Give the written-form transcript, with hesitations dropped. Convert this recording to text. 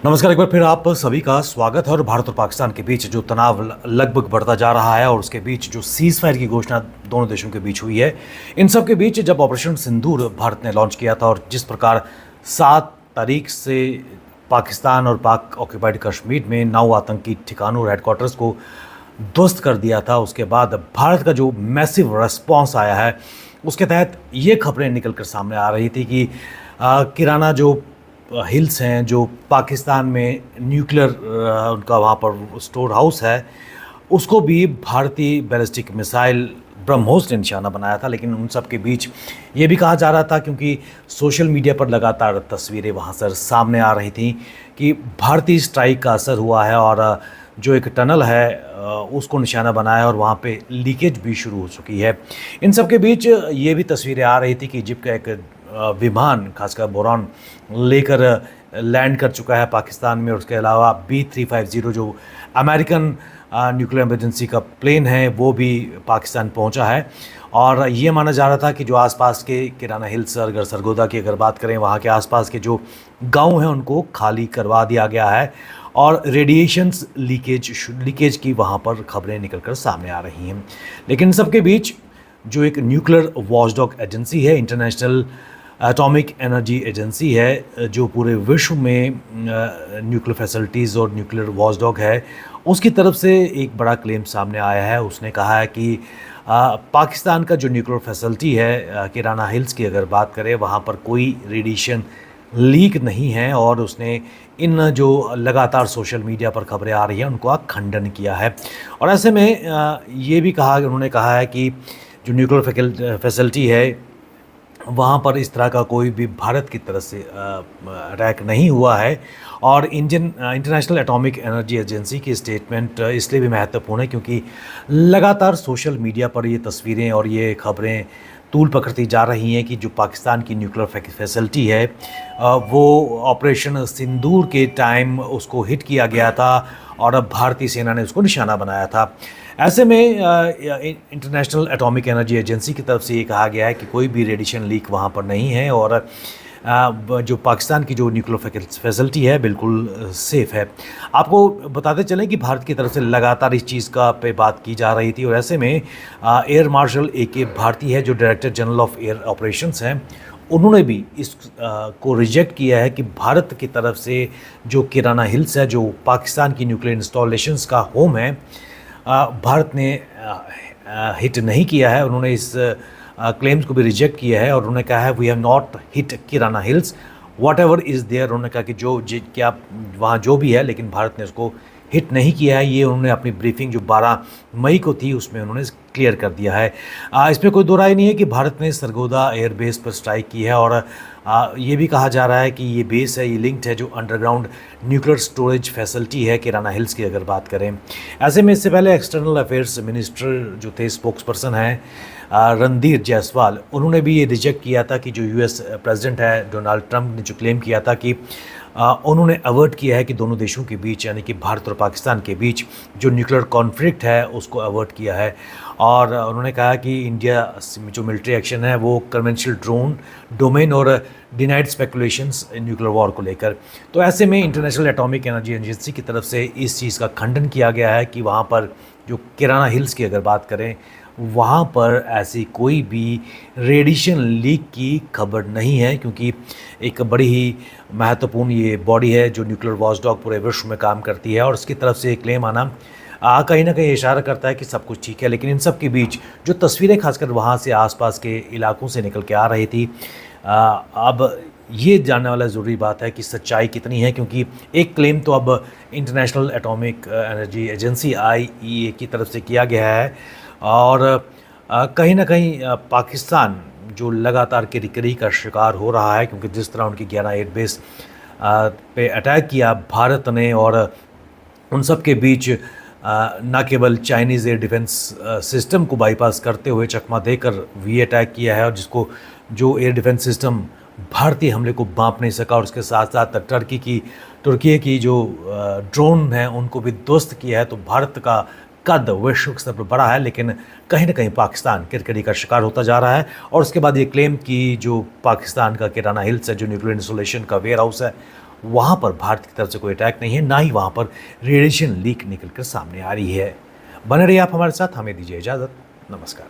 नमस्कार, एक बार फिर आप सभी का स्वागत है। और भारत और पाकिस्तान के बीच जो तनाव लगभग बढ़ता जा रहा है और उसके बीच जो सीज़ फायर की घोषणा दोनों देशों के बीच हुई है, इन सब के बीच जब ऑपरेशन सिंदूर भारत ने लॉन्च किया था और जिस प्रकार 7 तारीख से पाकिस्तान और पाक ऑक्यूपाइड कश्मीर में 9 आतंकी ठिकानों और हेडक्वार्टर्स को ध्वस्त कर दिया था, उसके बाद भारत का जो मैसिव रिस्पॉन्स आया है, उसके तहत ये खबरें निकल कर सामने आ रही थी कि किराना जो हिल्स हैं, जो पाकिस्तान में न्यूक्लियर उनका वहाँ पर स्टोर हाउस है, उसको भी भारतीय बैलिस्टिक मिसाइल ब्रह्मोस ने निशाना बनाया था। लेकिन उन सब के बीच ये भी कहा जा रहा था, क्योंकि सोशल मीडिया पर लगातार तस्वीरें वहाँ से सामने आ रही थी कि भारतीय स्ट्राइक का असर हुआ है और जो एक टनल है उसको निशाना बनाया और वहाँ पे लीकेज भी शुरू हो चुकी है। इन सब के बीच ये भी तस्वीरें आ रही थी कि इजिप्ट का एक विमान खासकर बोरान लेकर लैंड कर चुका है पाकिस्तान में। और उसके अलावा B350 जो अमेरिकन न्यूक्लियर इमरजेंसी का प्लेन है, वो भी पाकिस्तान पहुंचा है। और ये माना जा रहा था कि जो आसपास के किराना हिल्स, अगर सरगोदा की अगर बात करें, वहाँ के आसपास के जो गांव हैं उनको खाली करवा दिया गया है और रेडिएशंस लीकेज की वहाँ पर खबरें निकलकर सामने आ रही हैं। लेकिन सबके बीच जो एक न्यूक्लियर वॉचडॉग एजेंसी है, इंटरनेशनल एटॉमिक एनर्जी एजेंसी है, जो पूरे विश्व में न्यूक्लियर फैसिलिटीज़ और न्यूक्लियर वॉचडॉग है, उसकी तरफ से एक बड़ा क्लेम सामने आया है। उसने कहा है कि पाकिस्तान का जो न्यूक्लियर फैसिलिटी है किराना हिल्स की अगर बात करें, वहाँ पर कोई रेडिएशन लीक नहीं है। और उसने इन जो लगातार सोशल मीडिया पर खबरें आ रही हैं उनको खंडन किया है। और ऐसे में ये भी उन्होंने कहा है कि जो न्यूक्लियर फैसिलिटी है वहाँ पर इस तरह का कोई भी भारत की तरफ से अटैक नहीं हुआ है। और इंटरनेशनल एटॉमिक एनर्जी एजेंसी की स्टेटमेंट इसलिए भी महत्वपूर्ण है क्योंकि लगातार सोशल मीडिया पर ये तस्वीरें और ये खबरें तूल पकड़ती जा रही हैं कि जो पाकिस्तान की न्यूक्लियर फैसिलिटी है वो ऑपरेशन सिंदूर के टाइम उसको हिट किया गया था और अब भारतीय सेना ने उसको निशाना बनाया था। ऐसे में इंटरनेशनल एटॉमिक एनर्जी एजेंसी की तरफ से ये कहा गया है कि कोई भी रेडिएशन लीक वहाँ पर नहीं है और जो पाकिस्तान की जो न्यूक्लियर फैसिलिटी है बिल्कुल सेफ़ है। आपको बताते चलें कि भारत की तरफ से लगातार इस चीज़ का पे बात की जा रही थी। और ऐसे में एयर मार्शल AK भारती है, जो director general of air operations हैं, उन्होंने भी इस को रिजेक्ट किया है कि भारत की तरफ से जो किराना हिल्स है, जो पाकिस्तान की न्यूक्लियर इंस्टॉलेशंस का होम है, भारत ने हिट नहीं किया है। उन्होंने इस क्लेम्स को भी रिजेक्ट किया है और उन्होंने कहा है we have not hit Kirana hills, whatever is there. उन्होंने कहा कि क्या वहाँ जो भी है, लेकिन भारत ने उसको हिट नहीं किया है। ये उन्होंने अपनी ब्रीफिंग जो 12 मई को थी उसमें उन्होंने क्लियर कर दिया है। इसमें कोई दो राय नहीं है कि भारत ने सरगोदा एयरबेस पर स्ट्राइक की है। और ये भी कहा जा रहा है कि ये बेस है, ये लिंक्ड है जो अंडरग्राउंड न्यूक्लियर स्टोरेज फैसिलिटी है किराना हिल्स की अगर बात करें। ऐसे में इससे पहले एक्सटर्नल अफेयर्स मिनिस्टर जो थे, स्पोक्स पर्सन हैं रणधीर जायसवाल, उन्होंने भी ये रिजेक्ट किया था कि जो US प्रेसिडेंट है डोनाल्ड ट्रंप ने जो क्लेम किया था कि उन्होंने अवर्ट किया है कि दोनों देशों के बीच, यानी कि भारत और पाकिस्तान के बीच जो न्यूक्लियर कॉन्फ्लिक्ट है उसको अवर्ट किया है। और उन्होंने कहा कि इंडिया जो मिलिट्री एक्शन है वो कन्वेंशनल डोमेन और डिनाइड स्पेकुलेशंस न्यूक्लियर वॉर को लेकर। तो ऐसे में इंटरनेशनल एटॉमिक एनर्जी एजेंसी की तरफ से इस चीज़ का खंडन किया गया है कि वहाँ पर जो किराना हिल्स की अगर बात करें, वहाँ पर ऐसी कोई भी रेडिएशन लीक की खबर नहीं है, क्योंकि एक बड़ी ही महत्वपूर्ण ये बॉडी है जो न्यूक्लियर वॉचडॉग पूरे विश्व में काम करती है। और उसकी तरफ से एक क्लेम आना कहीं ना कहीं इशारा करता है कि सब कुछ ठीक है। लेकिन इन सब के बीच जो तस्वीरें खासकर वहाँ से आसपास के इलाकों से निकल के आ रही थी, अब ये जानने वाला ज़रूरी बात है कि सच्चाई कितनी है, क्योंकि एक क्लेम तो अब international atomic energy agency IAEA की तरफ से किया गया है और कहीं ना कहीं पाकिस्तान जो लगातार किरकिरी का शिकार हो रहा है, क्योंकि जिस तरह उनकी 11 एयरबेस पे अटैक किया भारत ने और उन सब के बीच न केवल चाइनीज़ एयर डिफेंस सिस्टम को बाईपास करते हुए चकमा देकर वी अटैक किया है, और जिसको जो एयर डिफेंस सिस्टम भारतीय हमले को भांप नहीं सका, और उसके साथ साथ तुर्की की जो ड्रोन हैं उनको भी ध्वस्त किया है। तो भारत का कद वैश्विक स्तर पर बड़ा है, लेकिन कहीं ना कहीं पाकिस्तान किरकिरी का शिकार होता जा रहा है। और उसके बाद ये क्लेम कि जो पाकिस्तान का किराना हिल्स है, जो न्यूक्लियर इंस्टॉलेशन का वेयर हाउस है, वहाँ पर भारत की तरफ से कोई अटैक नहीं है, ना ही वहाँ पर रेडिएशन लीक निकल कर सामने आ रही है। बने रहिए आप हमारे साथ, हमें दीजिए इजाज़त। नमस्कार।